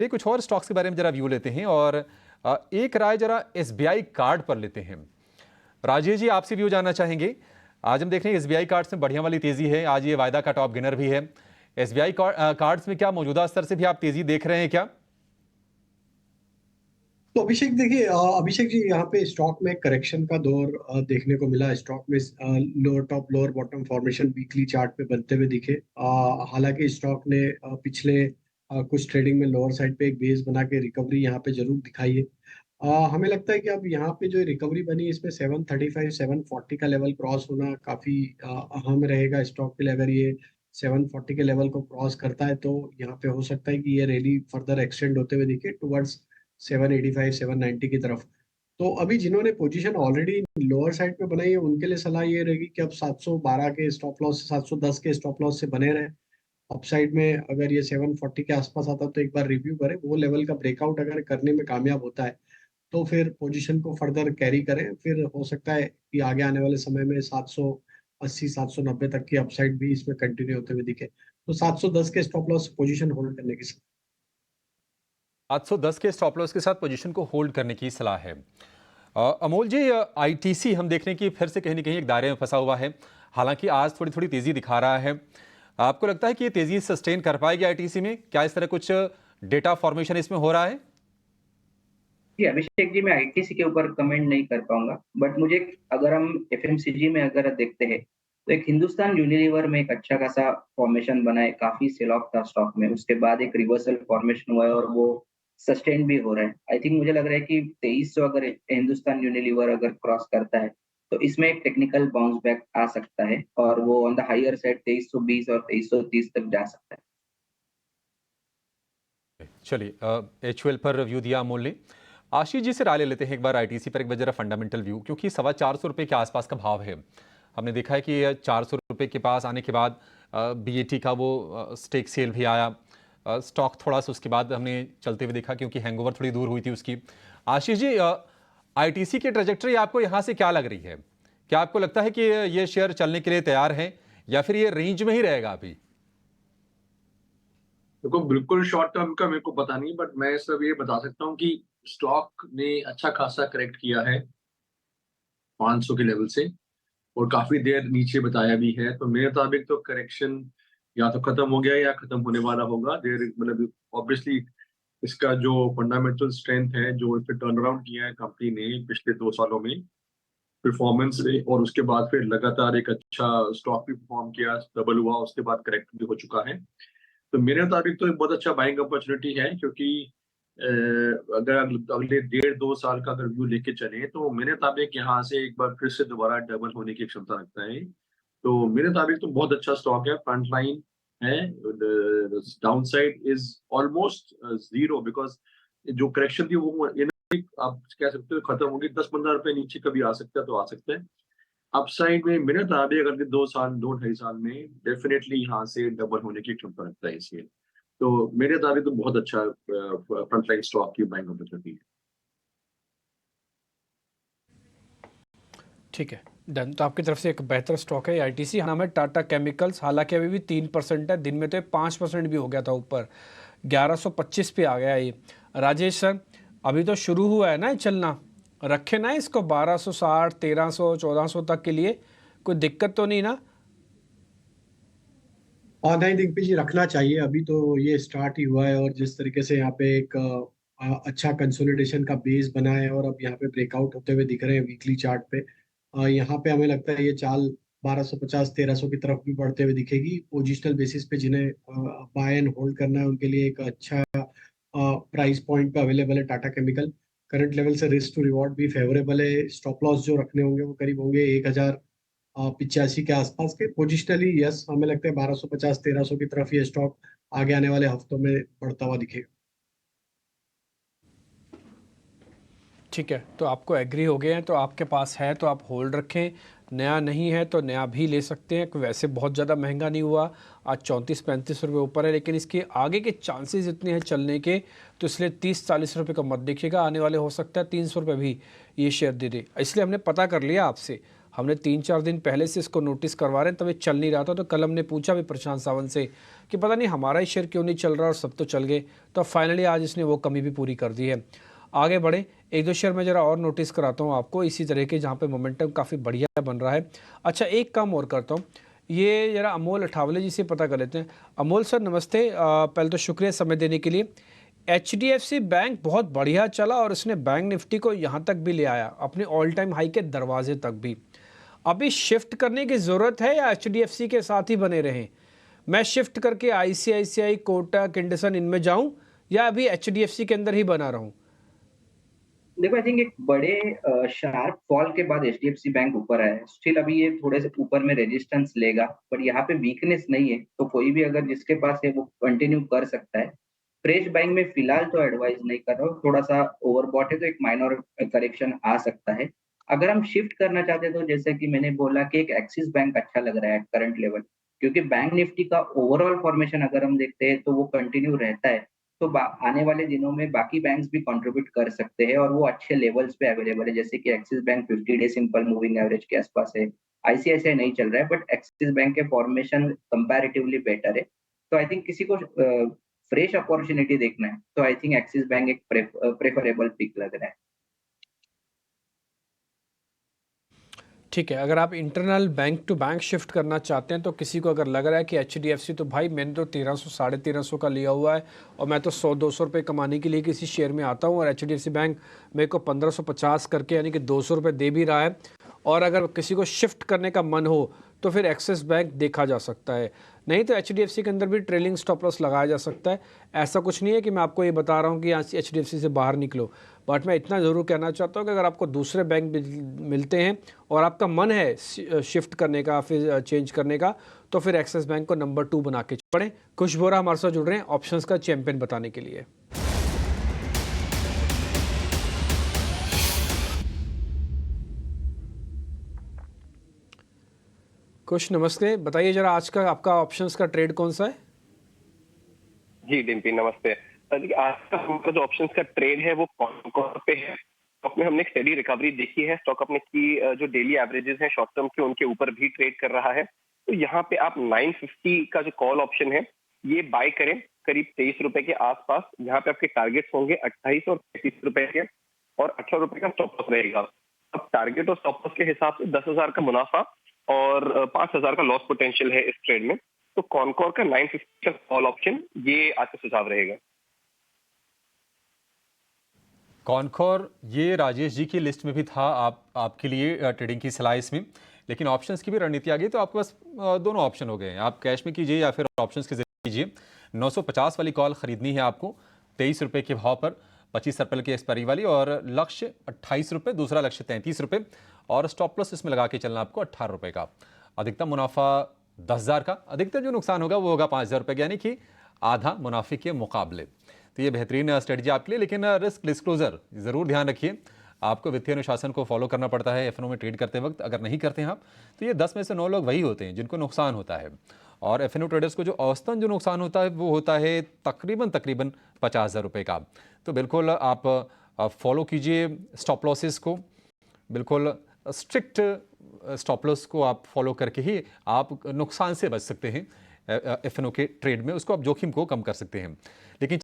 ये कुछ और स्टॉक्स के बारे में जरा व्यू लेते हैं और एक राय जरा एसबीआई कार्ड पर लेते हैं। राजेश जी, आपसे व्यू जानना चाहेंगे। आज हम देख रहे हैं एसबीआई कार्ड्स में बढ़िया वाली तेजी है, आज ये वायदा का टॉप गेनर भी है। एसबीआई कार्ड्स में क्या मौजूदा स्तर से भी आप तेजी देख रहे हैं क्या? तो अभिषेक देखिए, अभिषेक जी, यहाँ पे स्टॉक में करेक्शन का दौर देखने को मिला। स्टॉक में lower top lower bottom formation weekly chart पे बनते हुए दिखे। हालांकि स्टॉक ने पिछले कुछ ट्रेडिंग में लोअर साइड पे एक बेस बना के रिकवरी यहाँ पे जरूर दिखाई है। हमें लगता है कि अब यहाँ पे जो रिकवरी बनी इसमें 735 740 का लेवल क्रॉस होना काफी अहम रहेगा स्टॉक के लिए। अगर ये 740 के लेवल को क्रॉस करता है तो यहाँ पे हो सकता है कि ये रैली फर्दर एक्सटेंड होते हुए दिखे टुवर्ड्स 785 790 की तरफ। तो अभी जिन्होंने पोजीशन ऑलरेडी लोअर साइड पे बनाई है उनके लिए सलाह ये रहेगी कि अब 712 के स्टॉप लॉस 710 के स्टॉप लॉस से बने रहे। अपसाइड में अगर ये 740 के आसपास आता है तो एक बार रिव्यू करें, वो लेवल का ब्रेकआउट अगर करने में कामयाब होता है तो फिर पोजीशन को फर्दर कैरी करें। फिर हो सकता है कि आगे आने वाले समय में 780 790 तक की अपसाइड भी इसमें कंटिन्यू होते हुए दिखे। तो 710 के स्टॉप लॉस पोजीशन होल्ड करने की। 810 के स्टॉप लॉस के साथ पोजीशन को होल्ड करने की सलाह है। अमोल जी, आईटीसी हम देख रहे हैं कि फिर से कहीं ना कहीं एक दायरे में फंसा हुआ है। हालांकि आज थोड़ी थोड़ी तेजी दिखा रहा है। आपको लगता है कि ये तेजी सस्टेन कर पाएगी आईटीसी में? क्या इस तरह कुछ डेटा फॉर्मेशन इसमें हो रहा है? जी, अभिषेक जी, मैं आईटीसी के ऊपर कमेंट नहीं कर पाऊंगा, बट मुझे अगर हम एफएमसीजी में अगर देखते हैं तो एक हिंदुस्तान यूनिलीवर में एक अच्छा खासा फॉर्मेशन बना है, काफी सेल ऑफ था स्टॉक में, उसके बाद एक रिवर्सल फॉर्मेशन हुआ है और वो सस्टेन भी हो रहा है। आई थिंक मुझे लग रहा है कि 2300 अगर हिंदुस्तान यूनिलीवर अगर क्रॉस करता है तो इसमें एक टेक्निकल बाउंस बैक आ सकता है और वो ऑन द हायर साइड 2320 और 2330 तक जा सकता है। चलिए, एचयूएल पर रिव्यू दिया अमोल ने। आशीष जी से राय ले लेते हैं एक बार आईटीसी पर, एक बार जरा फंडामेंटल व्यू, क्योंकि 450 रुपये के आसपास का भाव है। हमने देखा है कि 400 रुपये के पास आने के बाद बीएटी का वो स्टेक सेल भी आया। स्टॉक थोड़ा सा उसके बाद हमने चलते हुए देखा, क्योंकि हैंगओवर थोड़ी दूर हुई थी उसकी। आशीष जी, आईटीसी की ट्रेजेक्टरी आपको यहाँ से क्या लग रही है? क्या आपको लगता है कि ये शेयर चलने के लिए तैयार है या फिर ये रेंज में ही रहेगा अभी? देखो, बिल्कुल शॉर्ट टर्म का मेरे को पता नहीं, बट मैं सिर्फ ये बता सकता हूँ कि स्टॉक ने अच्छा खासा करेक्ट किया है 500 के लेवल से, और काफी देर नीचे बताया भी है। तो मेरे मुताबिक तो करेक्शन या तो खत्म हो गया या खत्म होने वाला होगा। देर मतलब ऑब्वियसली इसका जो फंडामेंटल स्ट्रेंथ है, जो इसे टर्न अराउंड किया है कंपनी ने पिछले 2 सालों में परफॉर्मेंस से, और उसके बाद फिर लगातार एक अच्छा स्टॉक भी परफॉर्म किया, डबल हुआ, उसके बाद करेक्ट भी हो चुका है। तो मेरे मुताबिक तो एक बहुत अच्छा बाइंग अपॉर्चुनिटी है, क्योंकि अगर अगले 1.5-2 साल का अगर व्यू लेके चले तो मेरे मुताबिक यहाँ से एक बार फिर से दोबारा डबल होने की क्षमता रखता है। तो मेरे मुताबिक तो बहुत अच्छा स्टॉक है, फ्रंट लाइन है। Down side is almost zero, because जो करेक्शन थी वो आप कह सकते हो खत्म होगी। 10-15 रुपए नीचे कभी आ सकता है तो आ सकता है। अपसाइड में मेरे मुताबिक अगर 2 साल 2-2.5 साल में डेफिनेटली यहाँ से डबल होने की क्षमता रखता है इसलिए। तो मेरे मुताबिक तो बहुत अच्छा फ्रंट लाइन स्टॉक की बाइंग अपॉर्चुनिटी है। ठीक है, डन। तो आपकी तरफ से एक बेहतर स्टॉक है आईटीसी। नाम है टाटा केमिकल्स। हालांकि अभी भी 3% है, दिन में तो 5% भी हो गया था ऊपर, 1125 पे आ गया ये। राजेश सर, अभी तो शुरू हुआ है ना चलना, रखे ना इसको 1260 1300 1400 तक के लिए, कोई दिक्कत तो नहीं ना? नहीं दिग्विजय जी, रखना चाहिए। अभी तो ये स्टार्ट ही हुआ है और जिस तरीके से यहाँ पे एक अच्छा कंसोलिडेशन का बेस बना है और अब यहाँ पे ब्रेकआउट होते हुए दिख रहे हैं वीकली चार्ट पे। यहाँ पे हमें लगता है ये चाल 1250 1300 की तरफ भी बढ़ते हुए दिखेगी। पोजिशनल बेसिस पे जिन्हें बाय एंड होल्ड करना है उनके लिए एक अच्छा प्राइस पॉइंट पे अवेलेबल है टाटा केमिकल। करंट लेवल से रिस्क टू रिवॉर्ड भी फेवरेबल है। स्टॉप लॉस जो रखने होंगे वो करीब होंगे 1085 के आसपास के। पोजिशनली यस, हमें लगता है 1250 1300 की तरफ ये स्टॉक आगे आने वाले हफ्तों में बढ़ता हुआ दिखेगा। ठीक है, तो आपको एग्री हो गए हैं, तो आपके पास है तो आप होल्ड रखें। नया नहीं है तो नया भी ले सकते हैं, वैसे बहुत ज़्यादा महंगा नहीं हुआ। आज 34-35 रुपये ऊपर है, लेकिन इसके आगे के चांसेस इतने हैं चलने के, तो इसलिए 30-40 रुपये का मत देखिएगा। आने वाले हो सकता है 300 रुपये भी ये शेयर दे दे, इसलिए हमने पता कर लिया आपसे। हमने 3-4 दिन पहले से इसको नोटिस करवा रहे हैं, तब ये चल नहीं रहा था। तो कल हमने पूछा भी प्रशांत सावंत से कि पता नहीं हमारा ही शेयर क्यों नहीं चल रहा और सब तो चल गए। तो फाइनली आज इसने वो कमी भी पूरी कर दी है। आगे बढ़े, एक दो शेयर में ज़रा और नोटिस कराता हूँ आपको इसी तरह के, जहाँ पे मोमेंटम काफ़ी बढ़िया बन रहा है। अच्छा, एक काम और करता हूँ, ये ज़रा अमोल अठावले जी से पता कर लेते हैं। अमोल सर नमस्ते, पहले तो शुक्रिया समय देने के लिए। HDFC बैंक बहुत बढ़िया चला और इसने बैंक निफ्टी को यहाँ तक भी ले आया, अपने ऑल टाइम हाई के दरवाजे तक भी। अभी शिफ्ट करने की ज़रूरत है या HDFC के साथ ही बने रहें? मैं शिफ्ट करके ICICI, कोटक, इंडसन इनमें जाऊं या अभी HDFC के अंदर ही बना रहूं? देखो, आई थिंक एक बड़े शार्प फॉल के बाद एचडीएफसी बैंक ऊपर आया है। स्टिल अभी ये थोड़े से ऊपर में रेजिस्टेंस लेगा, पर यहाँ पे वीकनेस नहीं है, तो कोई भी अगर जिसके पास है वो कंटिन्यू कर सकता है। फ्रेश बाइंग में फिलहाल तो एडवाइस नहीं कर रहा हूँ, थोड़ा सा ओवरबॉट है तो एक माइनर करेक्शन आ सकता है। अगर हम शिफ्ट करना चाहते हैं तो जैसे कि मैंने बोला कि एक एक्सिस बैंक अच्छा लग रहा है करंट लेवल, क्योंकि बैंक निफ्टी का ओवरऑल फॉर्मेशन अगर हम देखते हैं तो वो कंटिन्यू रहता है। तो आने वाले दिनों में बाकी बैंक्स भी कंट्रीब्यूट कर सकते हैं और वो अच्छे लेवल्स पे अवेलेबल है, जैसे कि axis bank 50 day simple moving average के आसपास है। आईसीआईसीआई नहीं चल रहा है, बट एक्सिस बैंक के फॉर्मेशन कंपैरेटिवली बेटर है। तो आई थिंक किसी को फ्रेश अपॉर्चुनिटी देखना है तो आई थिंक एक्सिस बैंक एक प्रेफरेबल पिक लग रहा है। ठीक है, अगर आप internal bank to bank shift करना चाहते हैं तो किसी को अगर लग रहा है कि HDFC तो भाई मैंने तो 1300 1350 का लिया हुआ है और मैं तो 100-200 रुपये कमाने के लिए किसी शेयर में आता हूं और HDFC बैंक मेरे को 1550 करके यानी कि 200 रुपये दे भी रहा है, और अगर किसी को शिफ्ट करने का मन हो तो फिर एक्सिस बैंक देखा जा सकता है। नहीं तो HDFC के अंदर भी ट्रेलिंग स्टॉप लॉस लगाया जा सकता है। ऐसा कुछ नहीं है कि मैं आपको ये बता रहा हूँ कि यहाँ से HDFC से बाहर निकलो, बट मैं इतना ज़रूर कहना चाहता हूँ कि अगर आपको दूसरे बैंक मिलते हैं और आपका मन है शिफ्ट करने का, फिर चेंज करने का, तो फिर एक्सिस बैंक को नंबर 2 बना के पढ़ें। खुश बोरा हमारे साथ जुड़ रहे हैं ऑप्शंस का चैंपियन बताने के लिए। कुछ नमस्ते, बताइए जरा आज का आपका ऑप्शंस का ट्रेड कौन सा है? जी डिम्पी नमस्ते। देखिए आज का हमारा जो ऑप्शंस का ट्रेड है वो कौन पे है। स्टॉक में हमने एक स्टेडी रिकवरी देखी है। स्टॉक अपने की जो डेली एवरेजेस हैं शॉर्ट टर्म के उनके ऊपर भी ट्रेड कर रहा है। तो यहाँ पे आप 950 का जो कॉल ऑप्शन है ये बाय करें करीब 23 रुपए के आसपास। यहाँ पे आपके टारगेट्स होंगे 28 और 33 रुपए के और 18 रुपए का स्टॉप लॉस रहेगा। अब टारगेट और स्टॉप लॉस के हिसाब से 10,000 का मुनाफा और 5,000 का लॉस पोटेंशियल है इस ट्रेड में। तो कॉनकोर का 950 का कॉल ऑप्शन ये आज का सुझाव रहेगा। कॉनकोर ये राजेश जी की लिस्ट में भी था आपके लिए ट्रेडिंग की सलाह इसमें, लेकिन ऑप्शंस की भी रणनीति आ गई तो आपके पास दोनों ऑप्शन हो गए हैं। आप कैश में कीजिए या फिर ऑप्शंस के जरिए कीजिए। 950 वाली कॉल खरीदनी है आपको 23 रुपये के भाव पर, 25 अप्रैल की एक्सपायरी वाली, और लक्ष्य 28 रुपये, दूसरा लक्ष्य 33 रुपये, और स्टॉप लॉस इसमें लगा के चलना आपको 18 रुपये का। अधिकतम मुनाफा 10,000 का, अधिकतम जो नुकसान होगा वो होगा 5,000 रुपये का, यानी कि आधा मुनाफे के मुकाबले। तो ये बेहतरीन स्ट्रेटजी आपके लिए, लेकिन रिस्क डिस्क्लोजर ज़रूर ध्यान रखिए। आपको वित्तीय अनुशासन को फॉलो करना पड़ता है एफएनओ में ट्रेड करते वक्त। अगर नहीं करते हैं आप तो ये 10 में से 9 लोग वही होते हैं जिनको नुकसान होता है, और एफएनओ ट्रेडर्स को जो औसतन जो नुकसान होता है वो होता है तकरीबन 50,000 रुपये का। तो बिल्कुल आप फॉलो कीजिए स्टॉप लॉसेस को, बिल्कुल स्ट्रिक्ट स्टॉप लॉस को आप फॉलो करके ही आप नुकसान से बच सकते हैं एफएनओ के ट्रेड में, उसको आप जोखिम को कम कर सकते हैं। लेकिन